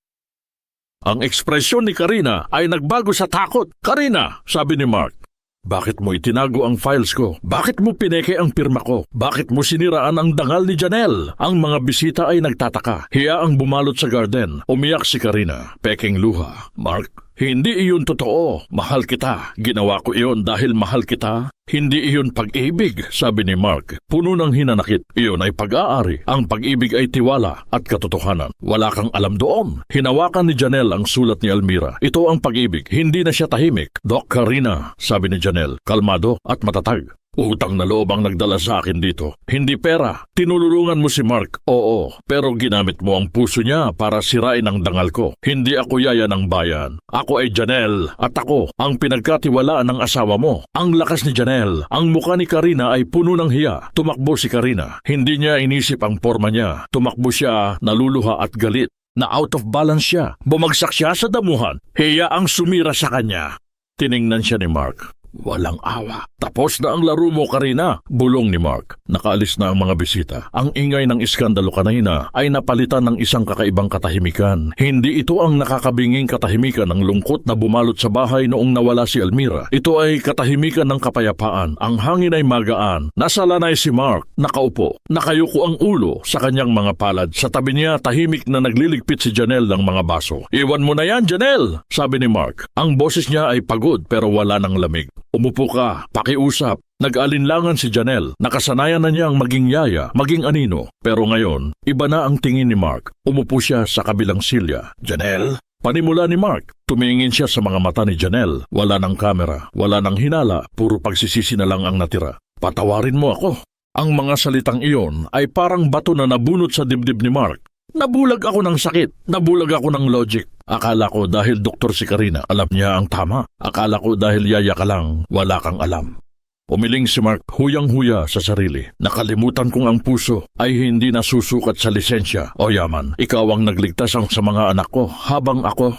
Ang ekspresyon ni Karina ay nagbago sa takot. Karina, sabi ni Mark. Bakit mo itinago ang files ko? Bakit mo pineke ang pirma ko? Bakit mo siniraan ang dangal ni Janelle? Ang mga bisita ay nagtataka. Hiya ang bumalot sa garden. Umiyak si Karina. Peking luha. Mark, hindi iyon totoo. Mahal kita. Ginawa ko iyon dahil mahal kita. Hindi iyon pag-ibig, sabi ni Mark. Puno ng hinanakit. Iyon ay pag-aari. Ang pag-ibig ay tiwala at katotohanan. Wala kang alam doon. Hinawakan ni Janelle ang sulat ni Almira. Ito ang pag-ibig. Hindi na siya tahimik. Doc Karina, sabi ni Janelle, kalmado at matatag. Utang na loob ang nagdala sa akin dito. Hindi pera. Tinulungan mo si Mark. Oo, pero ginamit mo ang puso niya para sirain ang dangal ko. Hindi ako yaya ng bayan. Ako ay Janelle at ako ang pinagkatiwalaan ng asawa mo. Ang lakas ni Janelle. Ang mukha ni Karina ay puno ng hiya. Tumakbo si Karina. Hindi niya inisip ang forma niya. Tumakbo siya, naluluha at galit. Na out of balance siya. Bumagsak siya sa damuhan. Hiya ang sumira sa kanya. Tiningnan siya ni Mark. Walang awa. Tapos na ang laro mo, Karina, bulong ni Mark. Nakaalis na ang mga bisita. Ang ingay ng iskandalo kanina ay napalitan ng isang kakaibang katahimikan. Hindi ito ang nakakabinging katahimikan ng lungkot na bumalot sa bahay noong nawala si Almira. Ito ay katahimikan ng kapayapaan. Ang hangin ay magaan. Nasa lanay si Mark, nakaupo. Nakayuko ang ulo sa kanyang mga palad. Sa tabi niya, tahimik na nagliligpit si Janelle ng mga baso. Iwan mo na yan, Janelle, sabi ni Mark. Ang boses niya ay pagod pero wala ng lamig. Umupo ka, pakiusap. Nag-alinlangan si Janelle. Nakasanayan na niyang maging yaya, maging anino. Pero ngayon, iba na ang tingin ni Mark. Umupo siya sa kabilang silya. Janelle? Panimula ni Mark. Tumingin siya sa mga mata ni Janelle. Wala ng kamera, wala ng hinala, puro pagsisisi na lang ang natira. Patawarin mo ako. Ang mga salitang iyon ay parang bato na nabunot sa dibdib ni Mark. Nabulag ako ng sakit. Nabulag ako ng logic. Akala ko dahil doktor si Karina, alam niya ang tama. Akala ko dahil yaya ka lang, wala kang alam. Umiling si Mark, huyang-huya sa sarili. Nakalimutan kong ang puso ay hindi nasusukat sa lisensya o yaman. Ikaw ang nagligtas sa mga anak ko habang ako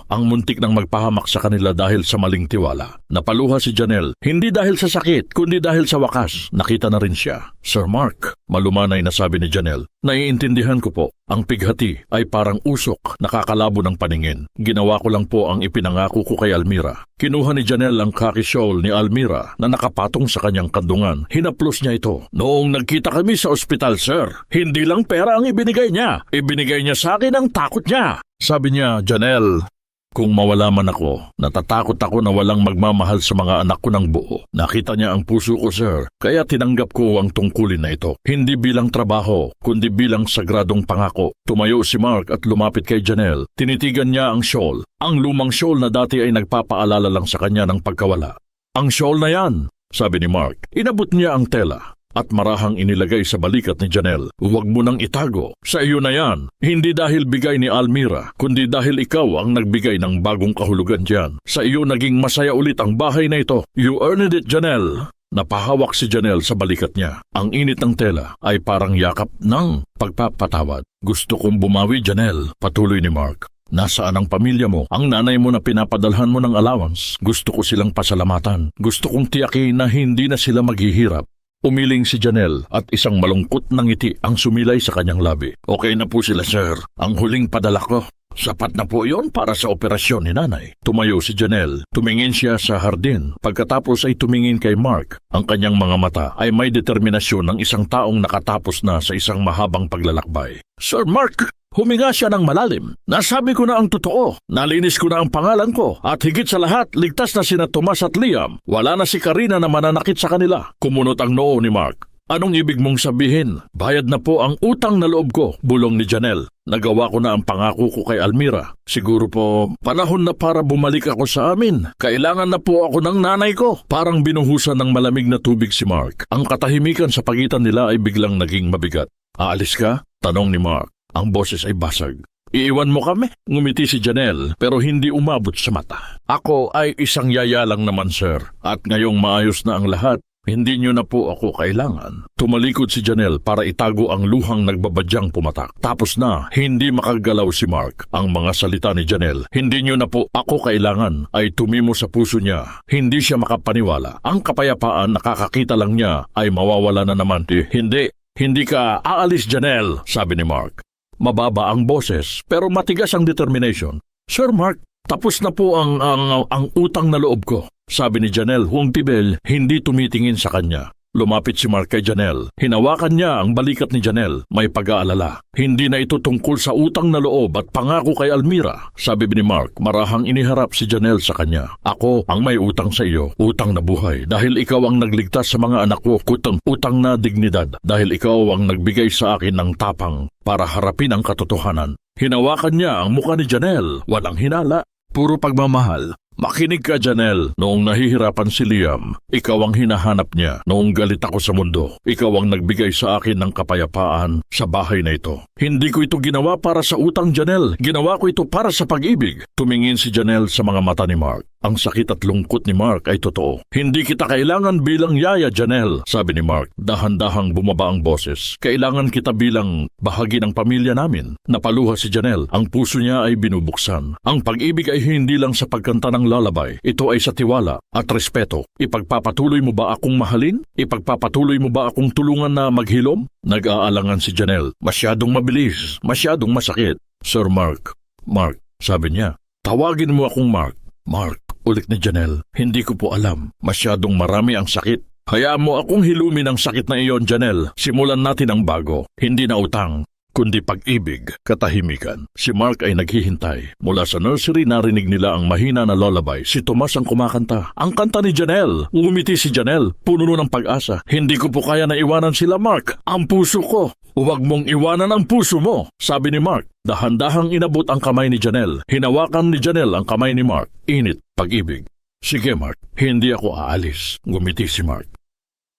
ang muntik ng magpahamak sa kanila dahil sa maling tiwala. Napaluha si Janelle, hindi dahil sa sakit, kundi dahil sa wakas. Nakita na rin siya. Sir Mark, malumanay na sabi ni Janelle, naiintindihan ko po. Ang pighati ay parang usok, nakakalabo ng paningin. Ginawa ko lang po ang ipinangako ko kay Almira. Kinuha ni Janelle ang khaki shawl ni Almira na nakapatong sa kanyang kandungan. Hinaplos niya ito. Noong nagkita kami sa ospital, sir, hindi lang pera ang ibinigay niya. Ibinigay niya sa akin ang takot niya. Sabi niya, Janelle, Kung mawala man ako, natatakot ako na walang magmamahal sa mga anak ko ng buo. Nakita niya ang puso ko, sir, kaya tinanggap ko ang tungkulin na ito. Hindi bilang trabaho, kundi bilang sagradong pangako. Tumayo si Mark at lumapit kay Janelle. Tinitigan niya ang shawl. Ang lumang shawl na dati ay nagpapaalala lang sa kanya ng pagkawala. Ang shawl na yan, sabi ni Mark. Inabot niya ang tela at marahang inilagay sa balikat ni Janelle. Huwag mo nang itago. Sa iyo na yan. Hindi dahil bigay ni Almira, kundi dahil ikaw ang nagbigay ng bagong kahulugan diyan. Sa iyo naging masaya ulit ang bahay na ito. You earned it, Janelle. Napahawak si Janelle sa balikat niya. Ang init ng tela ay parang yakap ng pagpapatawad. Gusto kong bumawi, Janelle, patuloy ni Mark. Nasaan ang pamilya mo? Ang nanay mo na pinapadalhan mo ng allowance. Gusto ko silang pasalamatan. Gusto kong tiyakin na hindi na sila maghihirap. Umiling si Janelle at isang malungkot na ngiti ang sumilay sa kanyang labi. Okay na po sila, sir. Ang huling padala ko. Sapat na po yon para sa operasyon ni nanay. Tumayo si Janelle. Tumingin siya sa hardin. Pagkatapos ay tumingin kay Mark. Ang kanyang mga mata ay may determinasyon ng isang taong nakatapos na sa isang mahabang paglalakbay. Sir Mark! Huminga siya ng malalim. Nasabi ko na ang totoo. Nalinis ko na ang pangalan ko. At higit sa lahat, ligtas na sina Tomas at Liam. Wala na si Karina na mananakit sa kanila. Kumunot ang noo ni Mark. Anong ibig mong sabihin? Bayad na po ang utang na loob ko, bulong ni Janelle. Nagawa ko na ang pangako ko kay Almira. Siguro po, panahon na para bumalik ako sa amin. Kailangan na po ako ng nanay ko. Parang binuhusan ng malamig na tubig si Mark. Ang katahimikan sa pagitan nila ay biglang naging mabigat. Aalis ka? Tanong ni Mark. Ang boses ay basag. Iiwan mo kami? Ngumiti si Janelle pero hindi umabot sa mata. Ako ay isang yaya lang naman, sir. At ngayong maayos na ang lahat, hindi niyo na po ako kailangan. Tumalikod si Janelle para itago ang luhang nagbabadyang pumatak. Tapos na, hindi makagalaw si Mark. Ang mga salita ni Janelle, hindi niyo na po ako kailangan, ay tumimo sa puso niya. Hindi siya makapaniwala. Ang kapayapaan nakakakita lang niya ay mawawala na naman. Hindi ka aalis, Janelle, sabi ni Mark. Mababa ang boses pero matigas ang determination. Sir Mark, tapos na po ang utang na loob ko, sabi ni Janelle huwag tibel, hindi tumitingin sa kanya. Lumapit si Mark kay Janelle. Hinawakan niya ang balikat ni Janelle. May pag-aalala. Hindi na ito tungkol sa utang na loob at pangako kay Almira, sabi ni Mark. Marahang iniharap si Janelle sa kanya. Ako ang may utang sa iyo, utang na buhay. Dahil ikaw ang nagligtas sa mga anak ko, utang na dignidad. Dahil ikaw ang nagbigay sa akin ng tapang para harapin ang katotohanan. Hinawakan niya ang mukha ni Janelle. Walang hinala. Puro pagmamahal. Makinig ka, Janelle. Noong nahihirapan si Liam, ikaw ang hinahanap niya. Noong galit ako sa mundo, ikaw ang nagbigay sa akin ng kapayapaan sa bahay na ito. Hindi ko ito ginawa para sa utang, Janelle. Ginawa ko ito para sa pag-ibig. Tumingin si Janelle sa mga mata ni Mark. Ang sakit at lungkot ni Mark ay totoo. Hindi kita kailangan bilang yaya, Janelle, sabi ni Mark. Dahan-dahang bumaba ang boses. Kailangan kita bilang bahagi ng pamilya namin. Napaluha si Janelle. Ang puso niya ay binubuksan. Ang pag-ibig ay hindi lang sa pagkanta ng lalabay. Ito ay sa tiwala at respeto. Ipagpapatuloy mo ba akong mahalin? Ipagpapatuloy mo ba akong tulungan na maghilom? Nag-aalangan si Janelle. Masyadong mabilis. Masyadong masakit. Sir Mark. Mark, sabi niya. Tawagin mo akong Mark. Mark, ulit ni Janelle. Hindi ko po alam. Masyadong marami ang sakit. Hayaan mo akong hilumin ang sakit na iyon, Janelle. Simulan natin ang bago. Hindi na utang, kundi pag-ibig, katahimikan. Si Mark ay naghihintay. Mula sa nursery narinig nila ang mahina na lullaby. Si Tomas ang kumakanta. Ang kanta ni Janelle. Ngumiti si Janelle, puno ng pag-asa. Hindi ko po kaya na iwanan sila, Mark. Ang puso ko. Huwag mong iwanan ang puso mo, sabi ni Mark. Dahan-dahang inabot ang kamay ni Janelle. Hinawakan ni Janelle ang kamay ni Mark. Init, pag-ibig. Sige, Mark, hindi ako aalis. Ngumiti si Mark.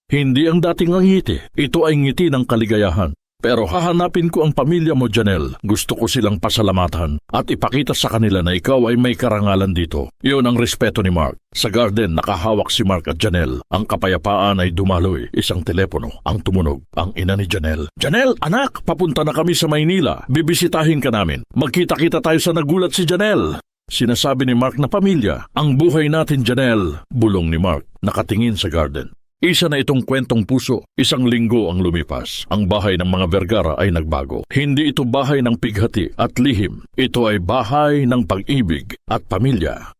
Hindi ang dating ngiti. Ito ay ngiti ng kaligayahan. Pero hahanapin ko ang pamilya mo, Janelle. Gusto ko silang pasalamatan at ipakita sa kanila na ikaw ay may karangalan dito. Iyon ang respeto ni Mark. Sa garden, nakahawak si Mark at Janelle. Ang kapayapaan ay dumaloy. Isang telepono. Ang tumunog. Ang ina ni Janelle. Janelle, anak! Papunta na kami sa Maynila. Bibisitahin ka namin. Magkita-kita tayo sa nagulat si Janelle. Sinasabi ni Mark na pamilya. Ang buhay natin, Janelle. Bulong ni Mark. Nakatingin sa garden. Isa na itong kwentong puso. Isang linggo ang lumipas. Ang bahay ng mga Vergara ay nagbago. Hindi ito bahay ng pighati at lihim. Ito ay bahay ng pag-ibig at pamilya.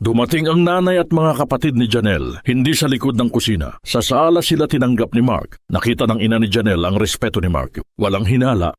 Dumating ang nanay at mga kapatid ni Janelle, hindi sa likod ng kusina. Sa sala sila tinanggap ni Mark. Nakita ng ina ni Janelle ang respeto ni Mark. Walang hinala.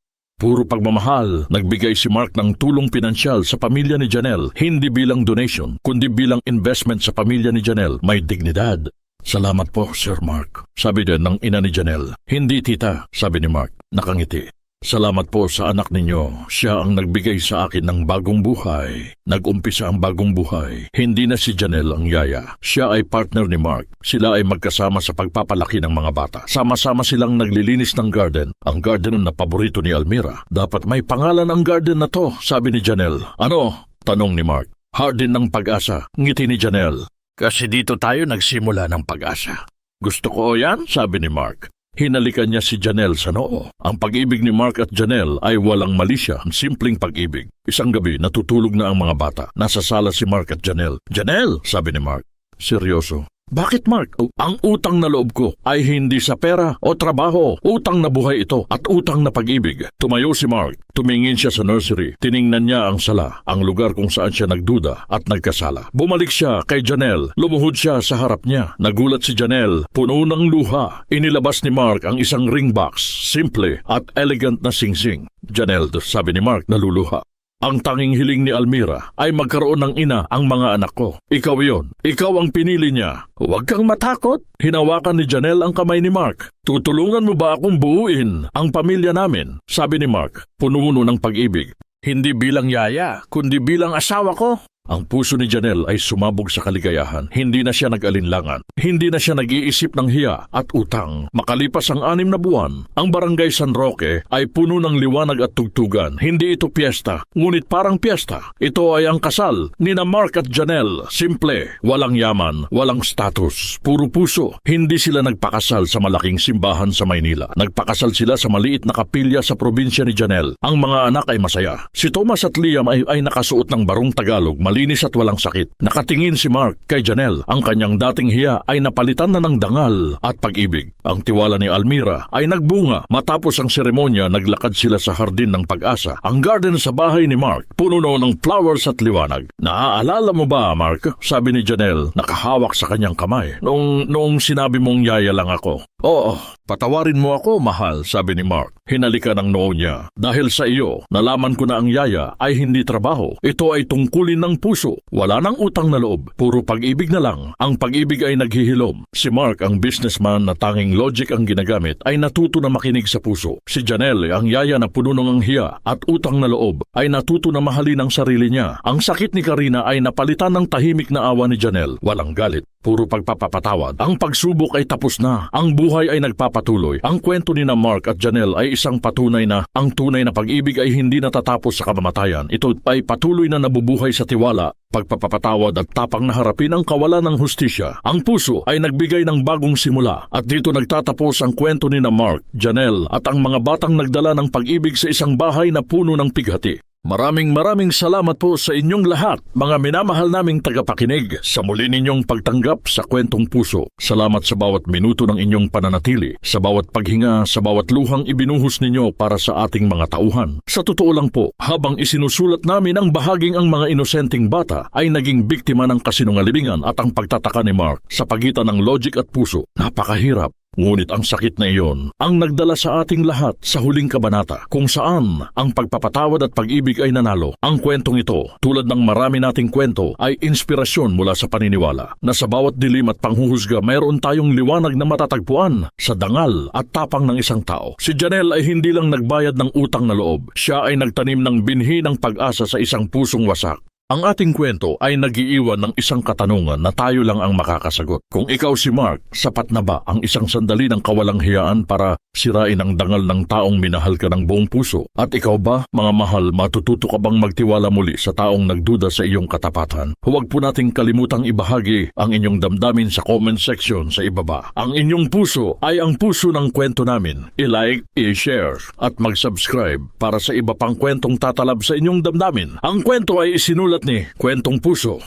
Puro pagmamahal. Nagbigay si Mark ng tulong pinansyal sa pamilya ni Janelle, hindi bilang donation, kundi bilang investment sa pamilya ni Janelle. May dignidad. Salamat po, Sir Mark. Sabi din ng ina ni Janelle. Hindi tita, sabi ni Mark. Nakangiti. Salamat po sa anak ninyo. Siya ang nagbigay sa akin ng bagong buhay. Nag-umpisa ang bagong buhay. Hindi na si Janelle ang yaya. Siya ay partner ni Mark. Sila ay magkasama sa pagpapalaki ng mga bata. Sama-sama silang naglilinis ng garden. Ang garden na paborito ni Almira. Dapat may pangalan ang garden na to, sabi ni Janelle. Ano? Tanong ni Mark. Hardin ng pag-asa. Ngiti ni Janelle. Kasi dito tayo nagsimula ng pag-asa. Gusto ko yan, sabi ni Mark. Hinalikan niya si Janelle sa noo. Ang pag-ibig ni Mark at Janelle ay walang malisya, simpleng pag-ibig. Isang gabi, natutulog na ang mga bata. Nasa sala si Mark at Janelle. Janelle, sabi ni Mark. Seryoso. Bakit, Mark? Ang utang na loob ko ay hindi sa pera o trabaho. Utang na buhay ito at utang na pag-ibig. Tumayo si Mark. Tumingin siya sa nursery. Tiningnan niya ang sala, ang lugar kung saan siya nagduda at nagkasala. Bumalik siya kay Janelle. Lumuhod siya sa harap niya. Nagulat si Janelle. Puno ng luha. Inilabas ni Mark ang isang ring box. Simple at elegant na singsing. Janelle, sabi ni Mark, naluluha. Ang tanging hiling ni Almira ay magkaroon ng ina ang mga anak ko. Ikaw yon. Ikaw ang pinili niya. Huwag kang matakot. Hinawakan ni Janelle ang kamay ni Mark. Tutulungan mo ba akong buuin ang pamilya namin? Sabi ni Mark, puno-puno ng pag-ibig. Hindi bilang yaya, kundi bilang asawa ko. Ang puso ni Janelle ay sumabog sa kaligayahan. Hindi na siya nag-alinlangan. Hindi na siya nag-iisip ng hiya at utang. Makalipas ang 6 na buwan, ang barangay San Roque ay puno ng liwanag at tugtugan. Hindi ito piyesta, ngunit parang piyesta. Ito ay ang kasal ni na Mark at Janelle. Simple, walang yaman, walang status, puro puso. Hindi sila nagpakasal sa malaking simbahan sa Maynila. Nagpakasal sila sa maliit na kapilya sa probinsya ni Janelle. Ang mga anak ay masaya. Si Thomas at Liam ay nakasuot ng barong Tagalog, malinis at walang sakit. Nakatingin si Mark kay Janelle. Ang kanyang dating hiya ay napalitan na ng dangal at pag-ibig. Ang tiwala ni Almira ay nagbunga. Matapos ang seremonya, naglakad sila sa hardin ng pag-asa. Ang garden sa bahay ni Mark, puno ng flowers at liwanag. Naaalala mo ba, Mark? Sabi ni Janelle, nakahawak sa kanyang kamay. Noong sinabi mong yaya lang ako. Oo, patawarin mo ako, mahal, sabi ni Mark. Hinalikan ang noo niya. Dahil sa iyo, nalaman ko na ang yaya ay hindi trabaho. Ito ay tungkulin ng puso. Wala nang utang na loob. Puro pag-ibig na lang. Ang pag-ibig ay naghihilom. Si Mark, ang businessman na tanging logic ang ginagamit, ay natuto na makinig sa puso. Si Janelle, ang yaya na puno ng hiya at utang na loob, ay natuto na mahalin ang sarili niya. Ang sakit ni Karina ay napalitan ng tahimik na awa ni Janelle. Walang galit. Puro pagpapatawad. Ang pagsubok ay tapos na. Ang buhay ay nagpapatuloy. Ang kwento ni na Mark at Janelle ay isang patunay na ang tunay na pag-ibig ay hindi natatapos sa kamamatayan. Ito ay patuloy na nabubuhay sa tiwala, pagpapatawad at tapang na harapin ang kawalan ng hustisya. Ang puso ay nagbigay ng bagong simula at dito nagtatapos ang kwento ni na Mark, Janelle at ang mga batang nagdala ng pag-ibig sa isang bahay na puno ng pighati. Maraming salamat po sa inyong lahat, mga minamahal naming tagapakinig, sa muli ninyong pagtanggap sa Kwentong Puso. Salamat sa bawat minuto ng inyong pananatili, sa bawat paghinga, sa bawat luhang ibinuhos ninyo para sa ating mga tauhan. Sa totoo lang po, habang isinusulat namin ang bahaging ang mga inosenteng bata ay naging biktima ng kasinungalingan at ang pagtataka ni Mark sa pagitan ng logic at puso. Napakahirap. Ngunit ang sakit na iyon ang nagdala sa ating lahat sa huling kabanata kung saan ang pagpapatawad at pag-ibig ay nanalo. Ang kwentong ito, tulad ng marami nating kwento, ay inspirasyon mula sa paniniwala na sa bawat dilim at panghuhusga mayroon tayong liwanag na matatagpuan sa dangal at tapang ng isang tao. Si Janelle ay hindi lang nagbayad ng utang na loob. Siya ay nagtanim ng binhi ng pag-asa sa isang pusong wasak. Ang ating kwento ay nag-iiwan ng isang katanungan na tayo lang ang makakasagot. Kung ikaw si Mark, sapat na ba ang isang sandali ng kawalang hiyaan para sirain ang dangal ng taong minahal ka ng buong puso? At ikaw ba, mga mahal, matututo ka bang magtiwala muli sa taong nagduda sa iyong katapatan? Huwag po nating kalimutang ibahagi ang inyong damdamin sa comment section sa ibaba. Ang inyong puso ay ang puso ng kwento namin. I-like, i-share, at mag-subscribe para sa iba pang kwentong tatalab sa inyong damdamin. Ang kwento ay isinulat ni Kwentong Puso.